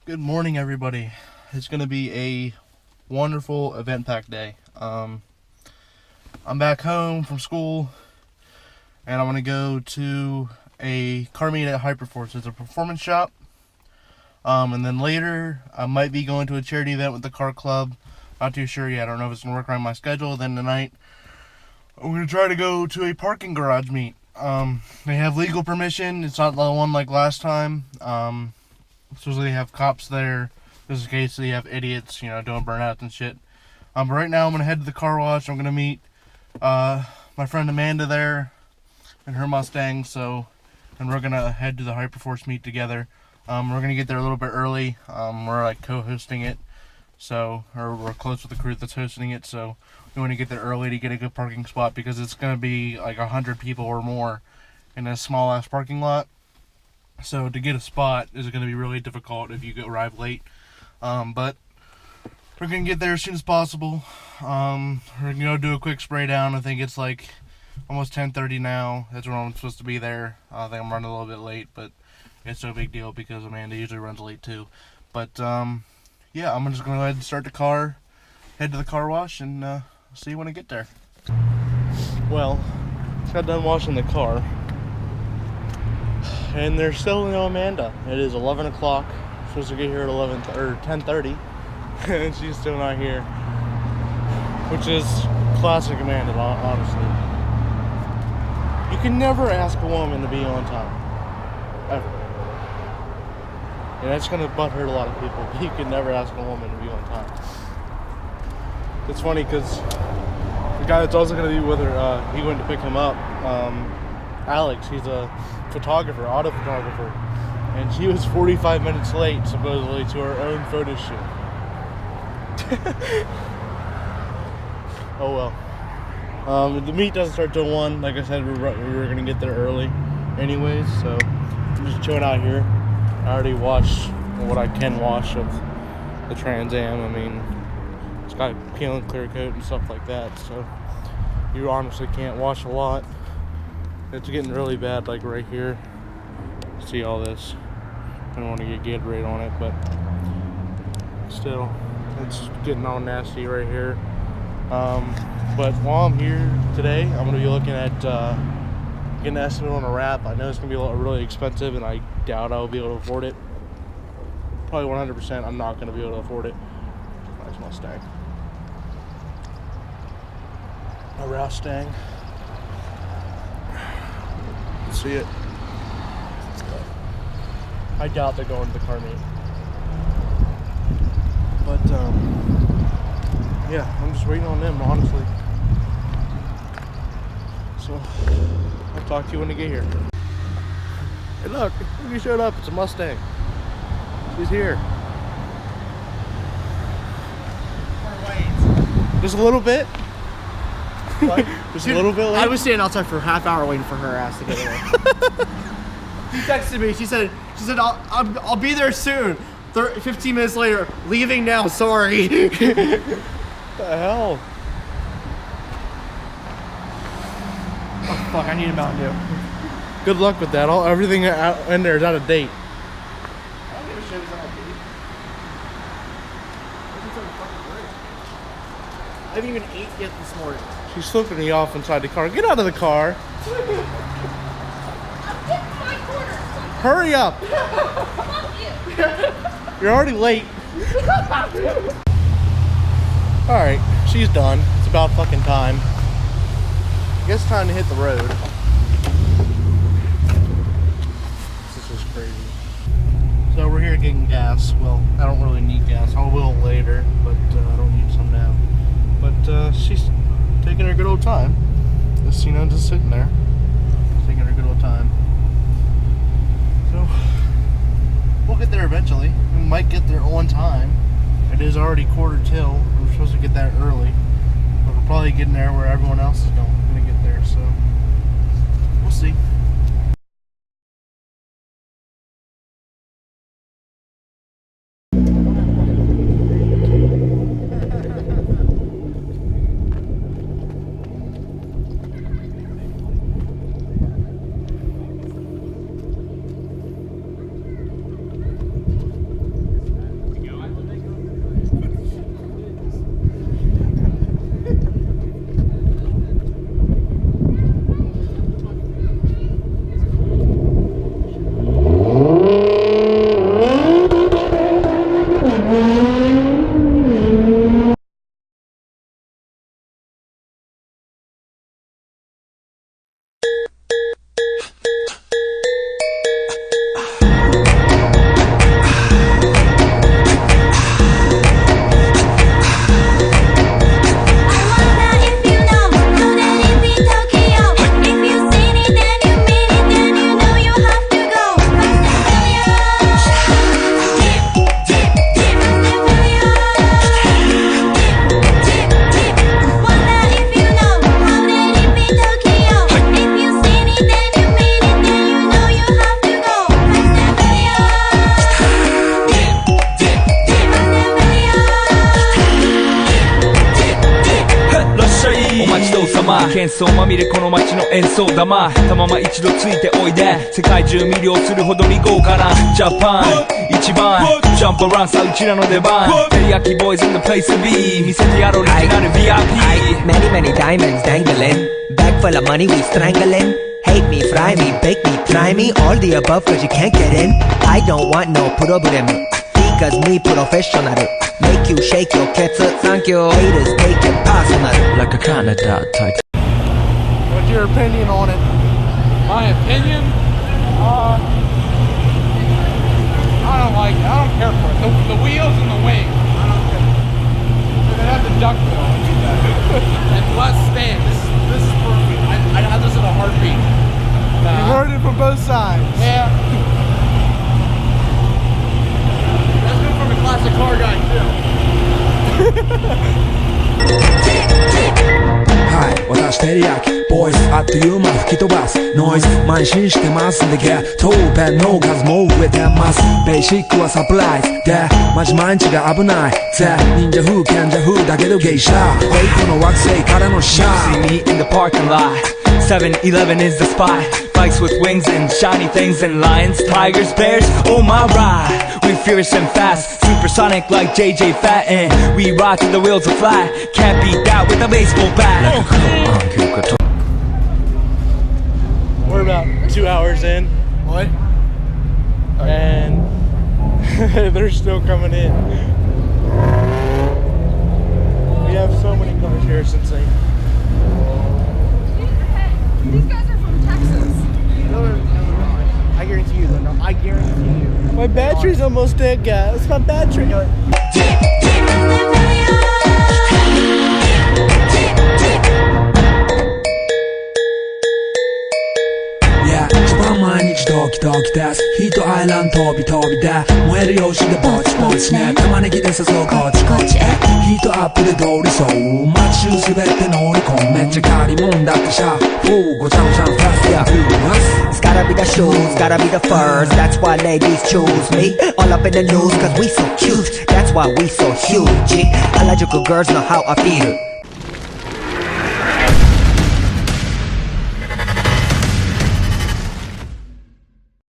Good morning, everybody. It's going to be a wonderful event-packed day. I'm back home from school, and I'm going to go to a car meet at Hyperforce. It's a performance shop. And then later, I might be going to a charity event with the car club. Not too sure yet. I don't know if it's going to work around my schedule. Then tonight, I'm going to try to go to a parking garage meet. They have legal permission. It's not the one like last time. Supposedly they have cops there just in case they have idiots, doing burnouts and shit. But right now I'm going to head to the car wash. I'm going to meet my friend Amanda there in her Mustang. And we're going to head to the Hyperforce meet together. We're going to get there a little bit early. We're like co-hosting it. Or we're close with the crew that's hosting it. So we want to get there early to get a good parking spot because it's going to be like 100 people or more in a small ass parking lot. So to get a spot is going to be really difficult if you arrive late. But we're going to get there as soon as possible. We're going to do a quick spray down. I think it's like almost 10:30 now. That's when I'm supposed to be there. I think I'm running a little bit late, but it's no big deal because Amanda usually runs late too. But yeah, I'm just going to go ahead and start the car, head to the car wash, and see you when I get there. Well, just got done washing the car. And there's still no Amanda. It is 11 o'clock. Supposed to get here at 10:30, and she's still not here. Which is classic Amanda, honestly. You can never ask a woman to be on time, ever. And that's gonna butthurt a lot of people. But you can never ask a woman to be on time. It's funny because the guy that's also gonna be with her, he went to pick him up. Alex, he's a photographer, auto photographer, and she was 45 minutes late supposedly to her own photo shoot. Oh well. The meet doesn't start till 1. Like I said, we were gonna get there early anyways, so I'm just chilling out here. I already washed what I can wash of the Trans Am. I mean, it's got peel and clear coat and stuff like that, so you honestly can't wash a lot. It's getting really bad, like right here. See all this? I don't want to get Gatorade on it, but still, it's getting all nasty right here. But while I'm here today, I'm going to be looking at getting an estimate on a wrap. I know it's going to be really expensive, and I doubt I'll be able to afford it. Probably 100%, I'm not going to be able to afford it. Nice Mustang. A Mustang. See it. I doubt they're going to the car meet. But yeah, I'm just waiting on them, honestly. So I'll talk to you when they get here. Hey, look who showed up. It's a Mustang. She's here. Just a little bit. Just a little bit late. I was standing outside for a half hour waiting for her ass to get away. She texted me. She said I'll be there soon. 15 minutes later, leaving now. Sorry. What the hell? Oh fuck! I need a Mountain Dew. Good luck with that. Everything in there is out of date. I don't give a shit if it's out of date. I haven't even ate yet this morning. She's flipping me off inside the car. Get out of the car. I'm getting my quarter. Hurry up. Fuck you. You're already late. Alright, she's done. It's about fucking time. I guess it's time to hit the road. This is crazy. So we're here getting gas. Well, I don't really need gas. I will later, but I don't need some now. But she's taking her good old time. Just, just sitting there. Taking her good old time. So, we'll get there eventually. We might get there on time. It is already 1:45. We're supposed to get that early. But we're probably getting there where everyone else is going to get there. So, we'll see. お待ちどうさま喧騒まみれこの街の演奏玉たまま一度ついておいで世界中魅了するほどに豪華なジャパン一番ジャンプアランさうちらの出番テリヤキボーイズ in the place to be 見せてやろうオリジナル VIP Many diamonds dangling Bag full of money we strangling Hate me, fry me, bake me, try me All the above cause you can't get in I don't want no problem Because me professional Make you shake your cats Thank you Haters take it personal Like a Canada type What's your opinion on it? My opinion? I don't like it. I don't care for it. The wheels and the wing. I don't care. They have the duckbill. And less stand. This is perfect. I have this in a heartbeat. You heard it from both sides. Yeah. That's good from a classic car guyはい私テリヤキボイスあっという間吹き飛ばすノイズ慢心してますんでゲットペンの数も増えてますベーシックはサプライズでマジ毎日が危ないぜ忍者風賢者風だけどゲイシャフェイクの惑星からのシャー See me in the parking lot 7-Eleven is the spot Bikes with wings and shiny things and lions, tigers, bears, oh my ride We fierce and fast, supersonic like JJ Fat And we ride till the wheels are flat Can't beat that with a baseball bat We're about 2 hours in. What? And they're still coming in. We have so many cars here, it's insane. These guys are from Texas. No, they're not. I guarantee you they're not. I guarantee you. My battery's almost dead, guys. It's my battery. Yeah 一番毎日ドキドキですヒートアイランド飛び飛びで燃える用紙でぼちぼちね玉ねぎで誘うこっちこっちへヒートアップで通りそう街中すべて乗り込むめっちゃ借りもんだってシャフごちゃごちゃのファストやフー It's gotta be the shoes, gotta be the furs That's why ladies choose me All up in the news cause we so cute That's why we so huge Harajuku girls know how I feel